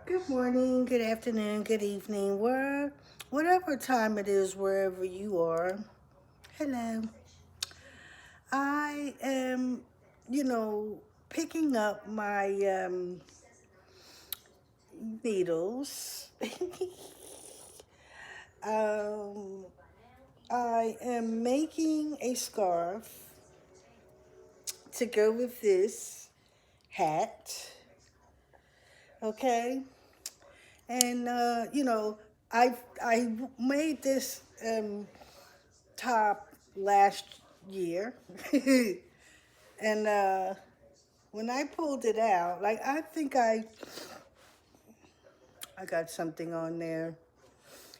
Good morning, good afternoon, good evening, whatever time it is, wherever you are. Hello. I am, you know, picking up my needles. um, I am making a scarf to go with this hat. Okay, and I made this top last year. And when I pulled it out, like I think I got something on there.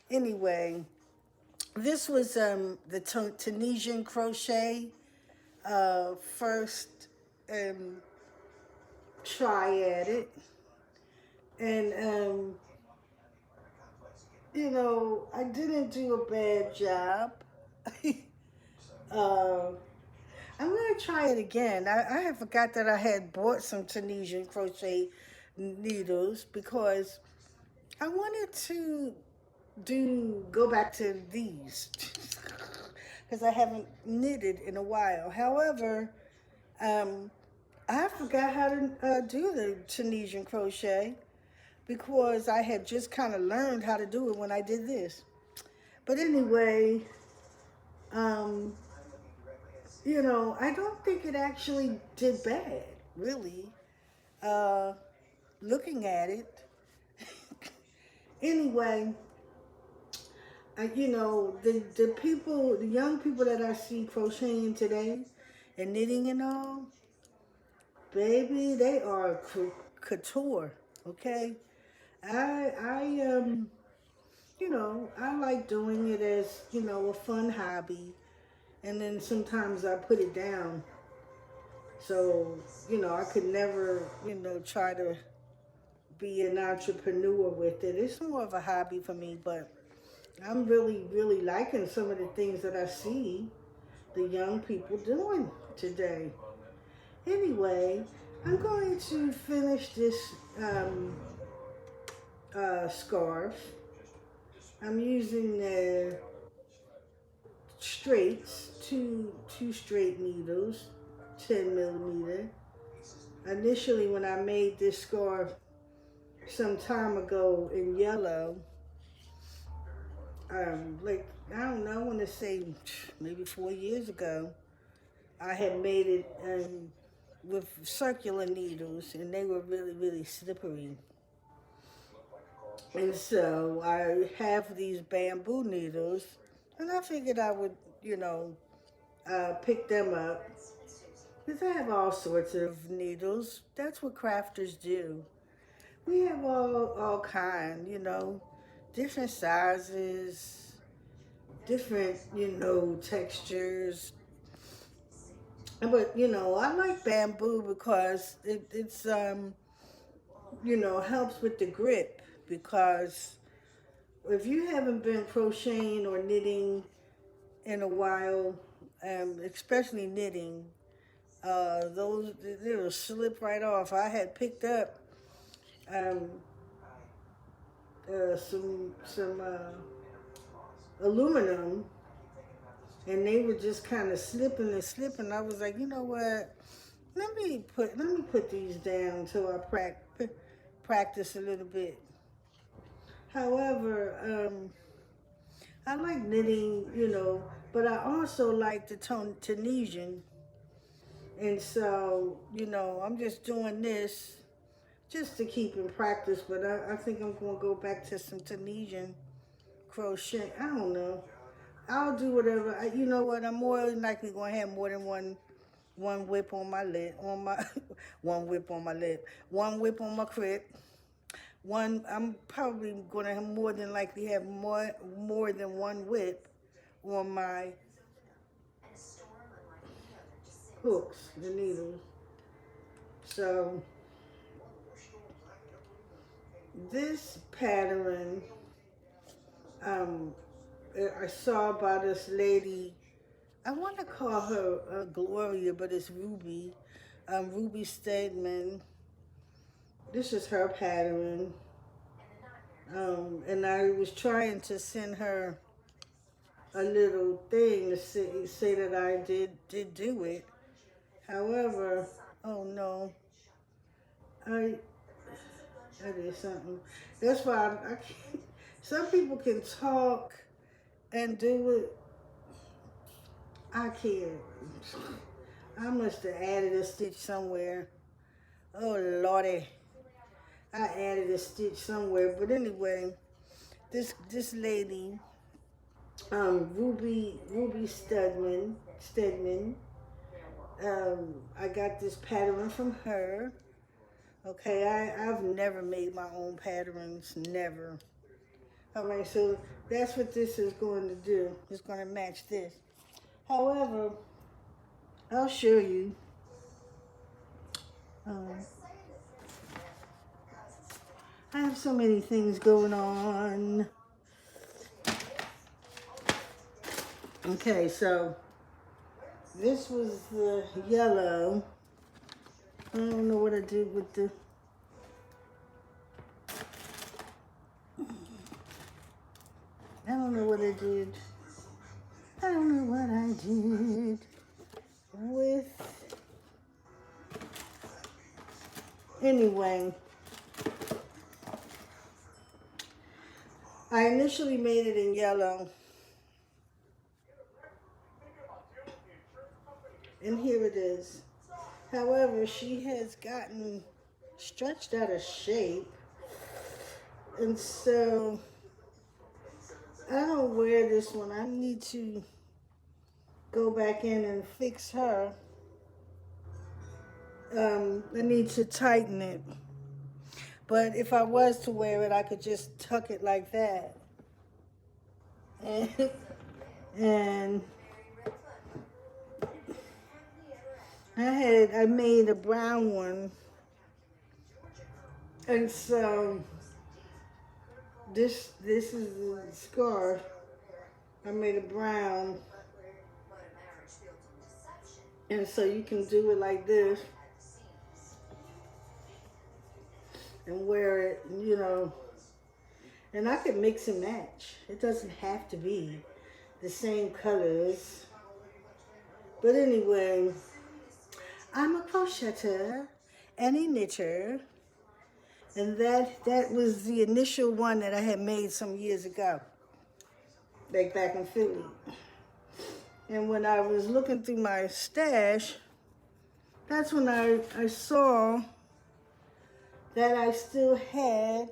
Anyway, this was the Tunisian crochet first um, try at it, and I didn't do a bad job. uh, I'm gonna try it again. I had forgot that I had bought some Tunisian crochet needles because I wanted to go back to these because I haven't knitted in a while. However, um, I forgot how to do the Tunisian crochet because I had just kind of learned how to do it when I did this. But anyway, um, I don't think it actually did bad, really. Uh, Looking at it, anyway, the young people that I see crocheting today and knitting and all, baby, they are couture. Okay, I I like doing it as a fun hobby, and then sometimes I put it down. So I could never try to be an entrepreneur with it. It's more of a hobby for me, but I'm really, really liking some of the things that I see the young people doing today. Anyway, I'm going to finish this um, scarf. I'm using the straights, two straight needles, 10 millimeter. Initially, when I made this scarf some time ago in yellow, like I don't know, I want to say maybe 4 years ago, I had made it with circular needles, and they were really, really slippery. And so I have these bamboo needles, and I figured I would, you know, pick them up because I have all sorts of needles. That's what crafters do. We have all kind, different sizes, different, textures. But I like bamboo because it's helps with the grip because if you haven't been crocheting or knitting in a while, especially knitting, those it'll slip right off. I had picked up um, some aluminum, and they were just kind of slipping and slipping. I was like, you know what? Let me put these down until I practice a little bit. However, I like knitting, but I also like the Tunisian. And so, I'm just doing this just to keep in practice, but I think I'm going to go back to some Tunisian crochet. I don't know. I'll do whatever. You know what? I'm more than likely going to have more than one whip on my lip, one whip on my lip, one whip on my crib. I'm probably going to have more than likely have more than one whip on my hooks, the needles. So this pattern, um, I saw by this lady. I want to call her Gloria, but it's Ruby. Ruby Stedman. This is her pattern. And I was trying to send her a little thing to say that I did do it. However, oh no, I I did something. That's why I can't. Some people can talk and do it. I can't. I must have added a stitch somewhere. Oh lordy, I added a stitch somewhere. But anyway, this lady, Ruby Stedman. I got this pattern from her. Okay, I've never made my own patterns, never. All right, so that's what this is going to do. It's going to match this. However, I'll show you. Um, I have so many things going on. Okay, so this was the yellow. I don't know what I did with the... I don't know what I did. I don't know what I did with... Anyway, I initially made it in yellow. And here it is. However, she has gotten stretched out of shape. And so, I don't wear this one. I need to go back in and fix her. I need to tighten it. But if I was to wear it, I could just tuck it like that. And I made a brown one. And so this is the scarf. I made a brown. And so you can do it like this and wear it, you know. And I can mix and match. It doesn't have to be the same colors. But anyway, I'm a crocheter and a knitter. And that was the initial one that I had made some years ago, like back in Philly. And when I was looking through my stash, that's when I saw that I still had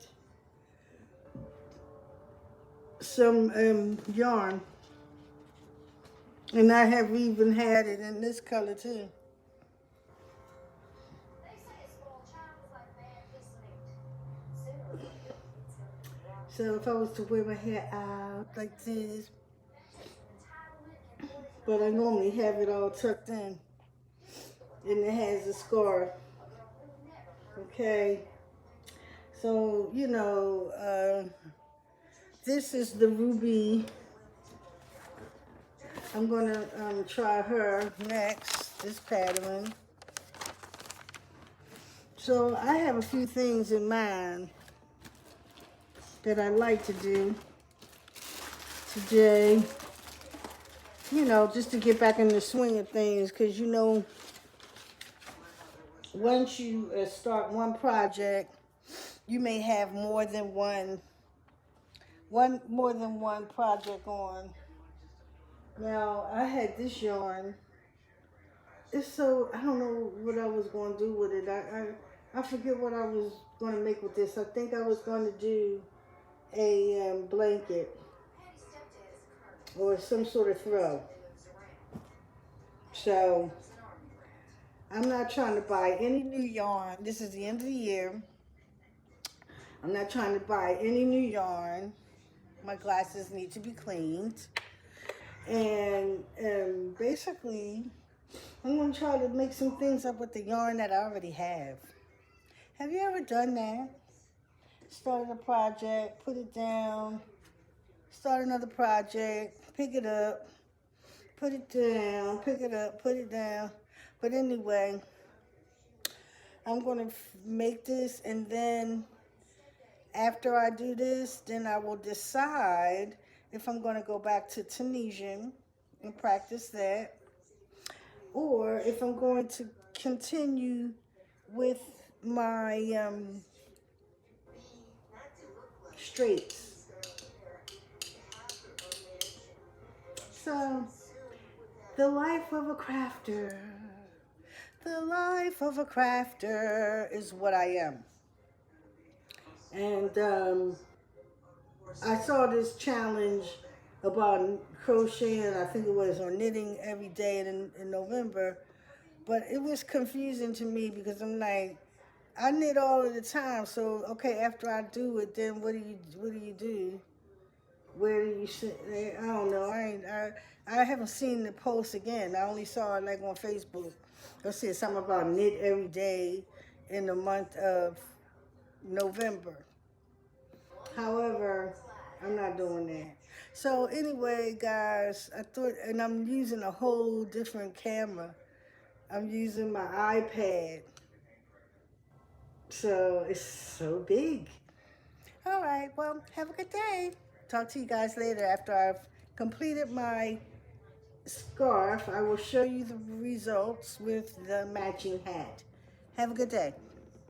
some yarn. And I have even had it in this color too. So if I was to wear my hair out like this, but I normally have it all tucked in. And it has a scarf. Okay. So, you know, this is the Ruby. I'm going to try her next, this pattern. So I have a few things in mind that I like to do today. You know, just to get back in the swing of things, because, you know, once you start one project, you may have more than one project on. Now, I had this yarn. It's so, I don't know what I was going to do with it. I forget what I was going to make with this. I think I was going to do a blanket or some sort of throw. So, I'm not trying to buy any new yarn. This is the end of the year. I'm not trying to buy any new yarn. My glasses need to be cleaned. And basically, I'm going to try to make some things up with the yarn that I already have. Have you ever done that? Started a project, put it down, start another project, pick it up, put it down, pick it up, put it down. But anyway, I'm going to make this and then After I do this, then I will decide if I'm going to go back to Tunisian and practice that, or if I'm going to continue with my straights. So, the life of a crafter. The life of a crafter is what I am. And I saw this challenge about crocheting, I think it was, or knitting every day in November. But it was confusing to me because I'm like, I knit all of the time. So okay, after I do it, then what do you do? Where do you sit? I don't know. I haven't seen the post again. I only saw it like on Facebook. It said something about knit every day in the month of November. However, I'm not doing that. So anyway, guys, I thought, and I'm using a whole different camera. I'm using my iPad. So it's so big. All right, well, have a good day. Talk to you guys later after I've completed my scarf. I will show you the results with the matching hat. Have a good day.